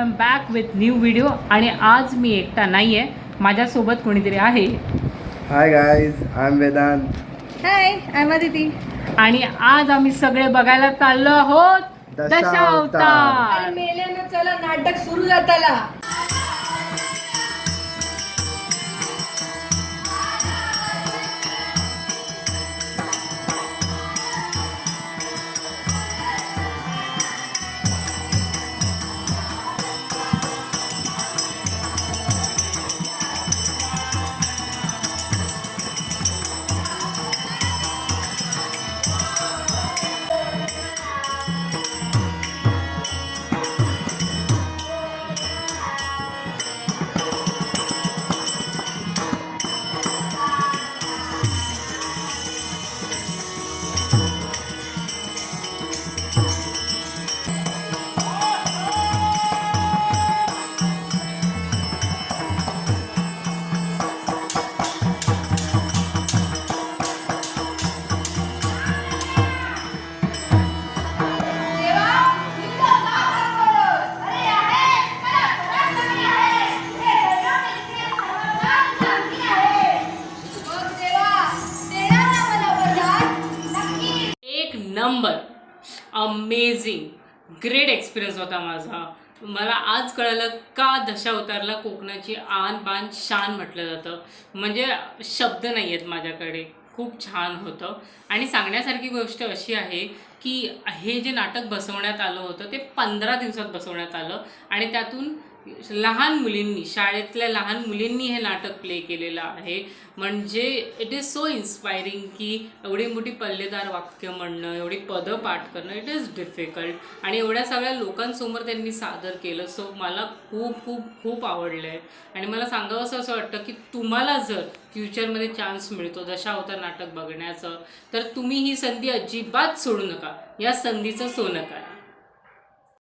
M back with new video. आणि आज मी एकटा नाही आहे, माझ्यासोबत कोणीतरी आहे. Hi guys, I am Vedant. Hi, I am Aditi. आणि आज आम्ही सगळे बघायला चाललो आहोत दशावतार. मेल्यानं चला नाटक सुरू झालं. नंबर अमेझिंग ग्रेट एक्सपिरियन्स होता माझा. मला आज कळलं का दशावतारला कोकणाची आन बान शान म्हटलं जातं. म्हणजे शब्द नाही आहेत माझ्याकडे. खूप छान होतं. आणि सांगण्यासारखी गोष्ट अशी आहे की हे जे नाटक बसवण्यात आलं होतं ते 15 दिवसात बसवण्यात आलं. आणि त्यातून लहान मुलींनी, शाळेतल्या लहान मुलींनी हे नाटक प्ले केलेलं आहे. म्हणजे इट इज सो इन्स्पायरिंग की एवढी मोठी पल्लेदार वाक्य म्हणणं, एवढी पदं पाठ करणं, इट इज डिफिकल्ट. आणि एवढ्या सगळ्या लोकांसमोर त्यांनी सादर केलं. सो मला खूप खूप खूप आवडलं आहे. आणि मला सांगावं असं वाटतं की तुम्हाला जर फ्युचरमध्ये चान्स मिळतो दशावतार नाटक बघण्याचं, तर तुम्ही ही संधी अजिबात सोडू नका. या संधीचं सोनं करा.